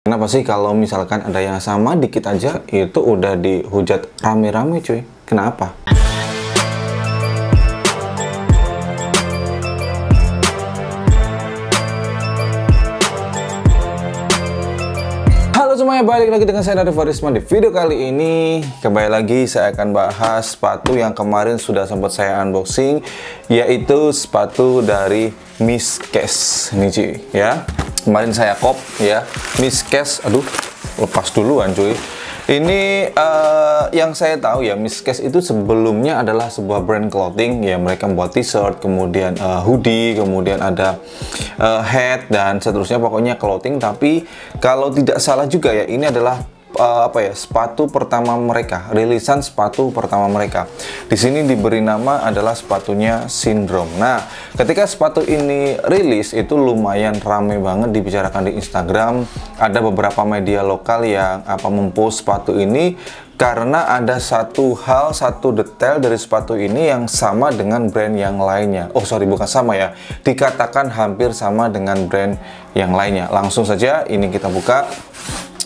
Kenapa sih kalau misalkan ada yang sama dikit aja itu udah dihujat rame-rame cuy? Kenapa? Halo semuanya, balik lagi dengan saya Nadif Farisma. Di video kali ini kembali lagi saya akan bahas sepatu yang kemarin sudah sempat saya unboxing, yaitu sepatu dari Miss Cash nih cuy ya. Kemarin saya kop ya, Miss Cash. Aduh, lepas duluan cuy. Ini yang saya tahu ya, Miss Cash itu sebelumnya adalah sebuah brand clothing ya. Mereka membuat t-shirt, kemudian hoodie, kemudian ada hat dan seterusnya, pokoknya clothing. Tapi kalau tidak salah juga ya, ini adalah sepatu pertama mereka, rilisan sepatu pertama mereka. Di sini diberi nama adalah sepatunya Syndrome. Nah, ketika sepatu ini rilis itu lumayan rame banget dibicarakan di Instagram. Ada beberapa media lokal yang mempost sepatu ini karena ada satu detail dari sepatu ini yang sama dengan brand yang lainnya. Oh sorry, bukan sama ya, dikatakan hampir sama dengan brand yang lainnya. Langsung saja ini kita buka.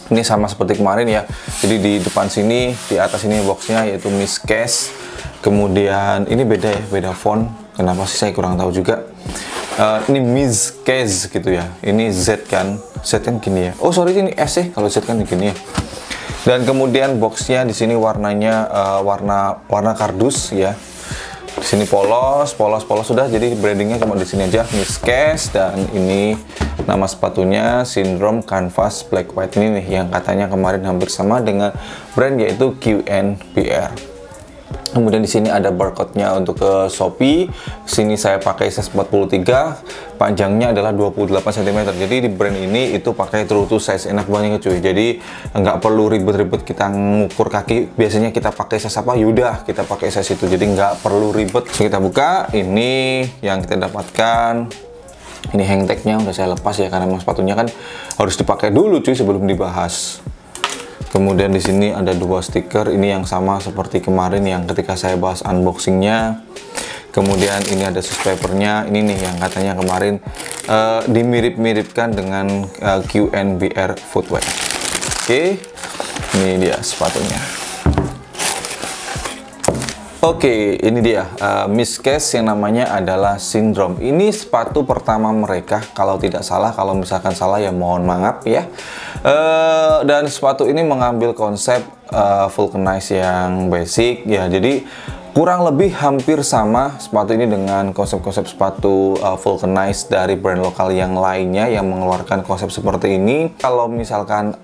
Ini sama seperti kemarin ya. Jadi di depan sini, di atas ini boxnya yaitu Miss Cash. Kemudian ini beda ya, beda font. Kenapa sih saya kurang tahu juga. Ini Miss Cash gitu ya. Ini Z kan, Z kan gini ya. Oh sorry, ini S ya. Kalau Z kan gini ya. Dan kemudian boxnya di sini warnanya warna kardus ya. Di sini polos sudah. Jadi brandingnya cuma di sini aja, Miss Cash. Dan ini nama sepatunya Syndrome Canvas Black White. Ini nih yang katanya kemarin hampir sama dengan brand yaitu QNBR. Kemudian di sini ada barcode-nya untuk ke Shopee. Sini saya pakai size 43, panjangnya adalah 28 cm. Jadi di brand ini itu pakai true to size, enak banget cuy. Jadi nggak perlu ribet-ribet kita ngukur kaki. Biasanya kita pakai size apa, yaudah kita pakai size itu. Jadi nggak perlu ribet. So, kita buka, ini yang kita dapatkan. Ini hang tag-nya udah saya lepas ya, karena memang sepatunya kan harus dipakai dulu cuy sebelum dibahas. Kemudian di sini ada dua stiker, ini yang sama seperti kemarin yang ketika saya bahas unboxingnya. Kemudian ini ada sus papernya, ini nih yang katanya kemarin dimirip-miripkan dengan QNBR footwear. Oke, ini dia sepatunya. Oke, ini dia Miss Cash yang namanya adalah Syndrome. Ini sepatu pertama mereka kalau tidak salah. Kalau misalkan salah ya mohon maaf ya. Dan sepatu ini mengambil konsep vulcanize yang basic ya. Jadi kurang lebih hampir sama sepatu ini dengan konsep-konsep sepatu vulcanize dari brand lokal yang lainnya yang mengeluarkan konsep seperti ini. Kalau misalkan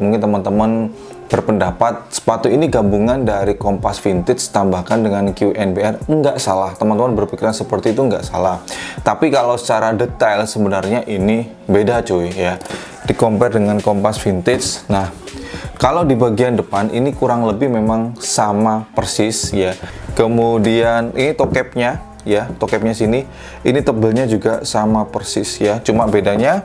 mungkin teman-teman berpendapat sepatu ini gabungan dari Kompas Vintage tambahkan dengan QNBR, nggak salah. Teman-teman berpikiran seperti itu nggak salah. Tapi kalau secara detail sebenarnya ini beda cuy ya. Di compare dengan Kompas Vintage. Nah, kalau di bagian depan ini kurang lebih memang sama persis ya. Kemudian ini toe capnya ya, toe capnya sini. Ini tebelnya juga sama persis ya. Cuma bedanya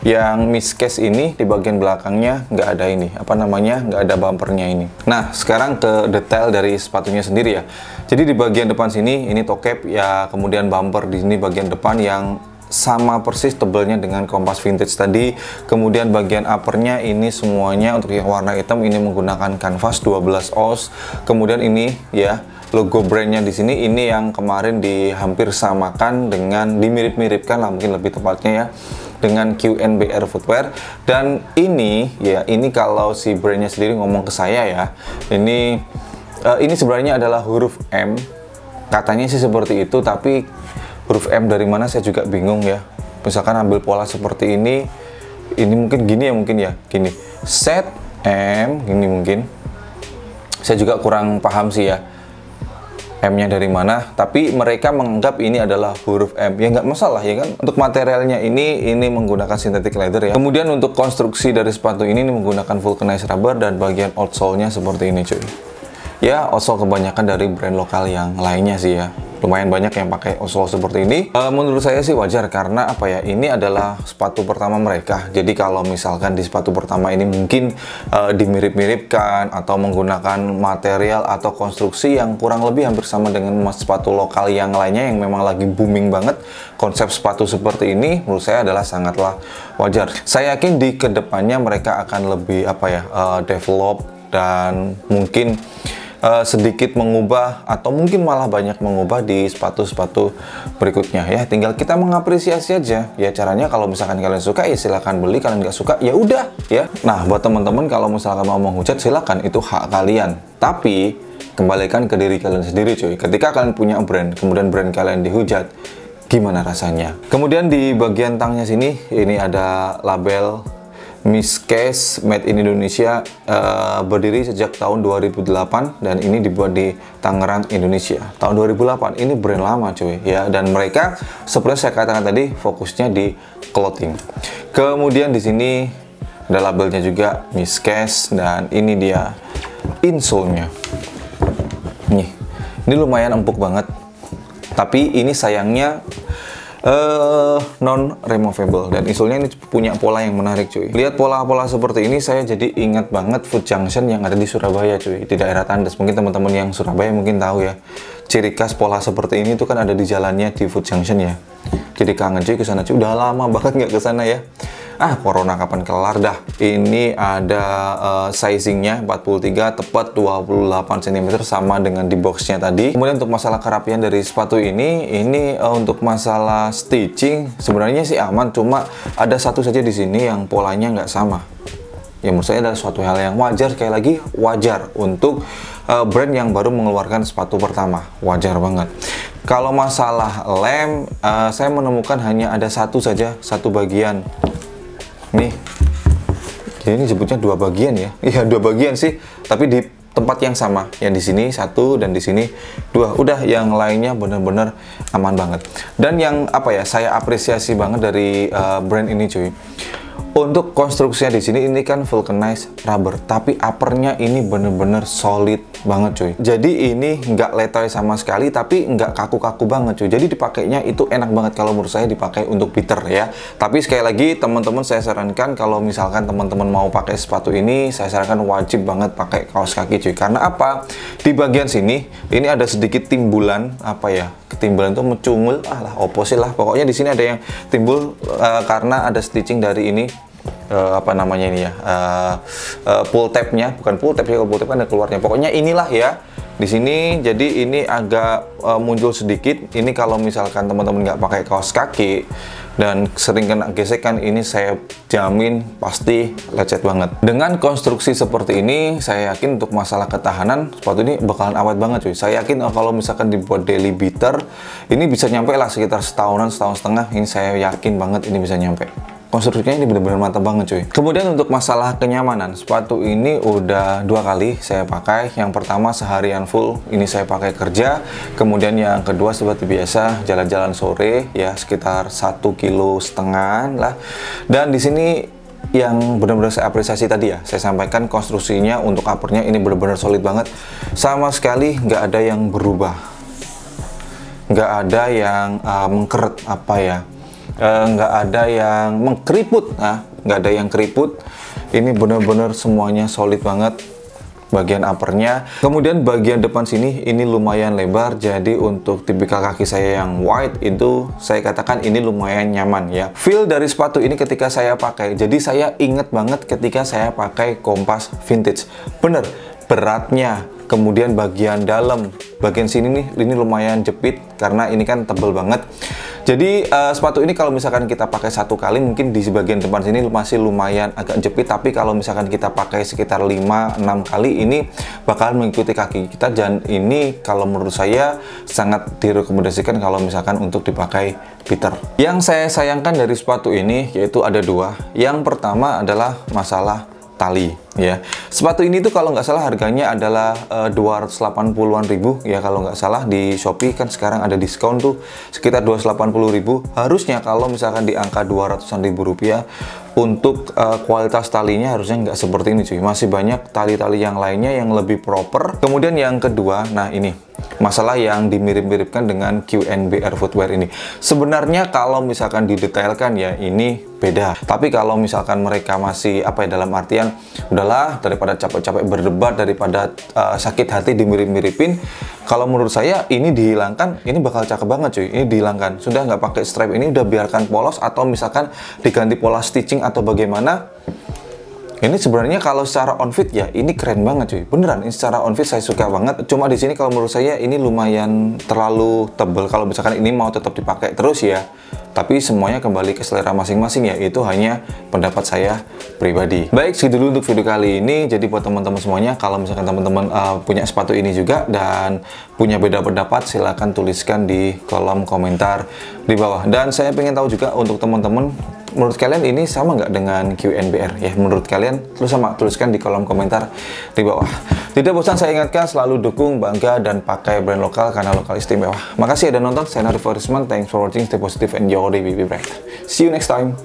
yang Miss Cash ini di bagian belakangnya nggak ada ini, nggak ada bumpernya ini. Nah, sekarang ke detail dari sepatunya sendiri ya. Jadi di bagian depan sini ini toe cap ya, kemudian bumper di sini bagian depan yang sama persis tebelnya dengan Kompas Vintage tadi. Kemudian bagian uppernya ini semuanya untuk yang warna hitam ini menggunakan kanvas 12 oz. Kemudian ini ya logo brandnya di sini ini yang kemarin dihampir samakan dengan dimirip-miripkan lah mungkin lebih tepatnya ya dengan QNBR footwear. Dan ini ya, ini kalau si brandnya sendiri ngomong ke saya ya, ini sebenarnya adalah huruf M, katanya sih seperti itu, tapi huruf M dari mana saya juga bingung ya. Misalkan ambil pola seperti ini mungkin gini ya, gini set M, gini mungkin saya juga kurang paham sih ya M-nya dari mana, tapi mereka menganggap ini adalah huruf M. Ya nggak masalah ya kan. Untuk materialnya ini menggunakan synthetic leather ya. Kemudian untuk konstruksi dari sepatu ini menggunakan vulcanized rubber dan bagian outsole-nya seperti ini cuy. Ya outsole kebanyakan dari brand lokal yang lainnya sih ya. lumayan banyak yang pakai outsole seperti ini. Menurut saya sih wajar, karena apa ya, ini adalah sepatu pertama mereka. Jadi kalau misalkan di sepatu pertama ini mungkin dimirip-miripkan atau menggunakan material atau konstruksi yang kurang lebih hampir sama dengan sepatu lokal yang lainnya yang memang lagi booming banget, konsep sepatu seperti ini menurut saya adalah sangatlah wajar. Saya yakin di kedepannya mereka akan lebih apa ya, develop dan mungkin sedikit mengubah atau mungkin malah banyak mengubah di sepatu-sepatu berikutnya ya. Tinggal kita mengapresiasi aja ya. Caranya kalau misalkan kalian suka ya silahkan beli, kalian nggak suka ya udah ya. Nah, buat teman-teman kalau misalkan mau menghujat silahkan, itu hak kalian, tapi kembalikan ke diri kalian sendiri cuy. Ketika kalian punya brand, kemudian brand kalian dihujat, gimana rasanya? Kemudian di bagian tangnya sini ini ada label Miskes Made in Indonesia, berdiri sejak tahun 2008 dan ini dibuat di Tangerang, Indonesia. Tahun 2008, ini brand lama cuy ya, dan mereka seperti saya katakan tadi fokusnya di clothing. Kemudian di sini ada labelnya juga Miskes dan ini dia insole-nya. Nih, ini lumayan empuk banget. Tapi ini sayangnya non removable dan insole-nya ini punya pola yang menarik cuy. Lihat pola-pola seperti ini saya jadi ingat banget Food Junction yang ada di Surabaya cuy, di daerah Tandes. Mungkin teman-teman yang Surabaya mungkin tahu ya. Ciri khas pola seperti ini tuh kan ada di jalannya di Food Junction ya. Jadi kangen cuy ke sana cuy. Udah lama banget nggak ke sana ya. Corona kapan kelar dah. Ini ada sizingnya 43 tepat 28 cm sama dengan di boxnya tadi. Kemudian untuk masalah kerapian dari sepatu ini untuk masalah stitching sebenarnya sih aman, cuma ada satu saja di sini yang polanya nggak sama. Ya menurut saya adalah suatu hal yang wajar, sekali lagi wajar untuk brand yang baru mengeluarkan sepatu pertama, wajar banget. Kalau masalah lem, saya menemukan hanya ada satu saja, satu bagian. Nih, ini disebutnya dua bagian ya. Iya, dua bagian sih, tapi di tempat yang sama. Yang di sini satu dan di sini dua. Udah, yang lainnya bener-bener aman banget. Dan yang apa ya, saya apresiasi banget dari brand ini cuy. Untuk konstruksinya di sini ini kan vulcanized rubber, tapi uppernya ini bener-bener solid banget cuy. Jadi ini nggak letoy sama sekali, tapi nggak kaku-kaku banget cuy. Jadi dipakainya itu enak banget kalau menurut saya dipakai untuk beater ya. Tapi sekali lagi teman-teman saya sarankan kalau misalkan teman-teman mau pakai sepatu ini, saya sarankan wajib banget pakai kaos kaki cuy. Karena apa? Di bagian sini ini ada sedikit timbulan apa ya? Ketimbulan itu mencungul, opposite lah. Pokoknya di sini ada yang timbul karena ada stitching dari ini. Apa namanya ini ya, pull tab-nya, bukan pull tab ya, kalau pull tab kan ada keluarnya. Pokoknya inilah ya di sini. Jadi ini agak muncul sedikit. Ini kalau misalkan teman-teman nggak pakai kaos kaki dan sering kena gesekan, ini saya jamin pasti lecet banget. Dengan konstruksi seperti ini, saya yakin untuk masalah ketahanan sepatu ini bakalan awet banget cuy. Saya yakin kalau misalkan dibuat daily beater, ini bisa nyampe lah sekitar setahunan, setahun setengah. Ini saya yakin banget ini bisa nyampe. Konstruksinya ini benar-benar mantap banget cuy. Kemudian untuk masalah kenyamanan, sepatu ini udah 2 kali saya pakai. Yang pertama seharian full, ini saya pakai kerja. Kemudian yang kedua seperti biasa jalan-jalan sore ya, sekitar 1,5 kilo lah. Dan di sini yang benar-benar saya apresiasi tadi ya, saya sampaikan konstruksinya untuk uppernya ini benar-benar solid banget. Sama sekali nggak ada yang berubah, nggak ada yang mengkeret apa ya, nggak ada yang mengkeriput, nggak ada yang keriput. Ini benar-benar semuanya solid banget bagian uppernya. Kemudian bagian depan sini ini lumayan lebar, jadi untuk tipikal kaki saya yang wide itu saya katakan ini lumayan nyaman ya. Feel dari sepatu ini ketika saya pakai, jadi saya inget banget ketika saya pakai Kompas vintage. Bener, beratnya. Kemudian bagian dalam, bagian sini nih, ini lumayan jepit karena ini kan tebel banget. Jadi sepatu ini kalau misalkan kita pakai 1 kali, mungkin di bagian depan sini masih lumayan agak jepit. Tapi kalau misalkan kita pakai sekitar 5-6 kali, ini bakalan mengikuti kaki kita. Dan ini kalau menurut saya sangat direkomendasikan kalau misalkan untuk dipakai beater. Yang saya sayangkan dari sepatu ini yaitu ada 2. Yang pertama adalah masalah tali ya. Sepatu ini tuh kalau nggak salah harganya adalah 280-an ribu ya, kalau nggak salah di Shopee kan sekarang ada diskon tuh sekitar 280 ribu. Harusnya kalau misalkan di angka 200-an ribu rupiah. Untuk kualitas talinya harusnya nggak seperti ini cuy. Masih banyak tali-tali yang lainnya yang lebih proper. Kemudian yang kedua, nah ini masalah yang dimirip-miripkan dengan QNBR Footwear ini. Sebenarnya kalau misalkan didetailkan ya ini beda. Tapi kalau misalkan mereka masih apa ya, dalam artian udahlah daripada capek-capek berdebat, daripada sakit hati dimirip-miripin, kalau menurut saya ini dihilangkan, ini bakal cakep banget cuy. Ini dihilangkan, sudah nggak pakai stripe, ini udah biarkan polos, atau misalkan diganti pola stitching atau bagaimana. Ini sebenarnya kalau secara on fit ya ini keren banget cuy, beneran. Ini secara on fit saya suka banget. Cuma di sini kalau menurut saya ini lumayan terlalu tebal. Kalau misalkan ini mau tetap dipakai terus ya, tapi semuanya kembali ke selera masing-masing ya. Itu hanya pendapat saya pribadi. Baik, segitu dulu untuk video kali ini. Jadi buat teman-teman semuanya, kalau misalkan teman-teman punya sepatu ini juga dan punya beda pendapat, silahkan tuliskan di kolom komentar di bawah. Dan saya pengen tahu juga untuk teman-teman, menurut kalian ini sama nggak dengan QNBR ya? Menurut kalian tuliskan di kolom komentar di bawah. Tidak bosan saya ingatkan, selalu dukung, bangga, dan pakai brand lokal karena lokal istimewa. Makasih udah nonton, saya Arif Warisman. Thanks for watching, stay positive, and your day be bright. See you next time.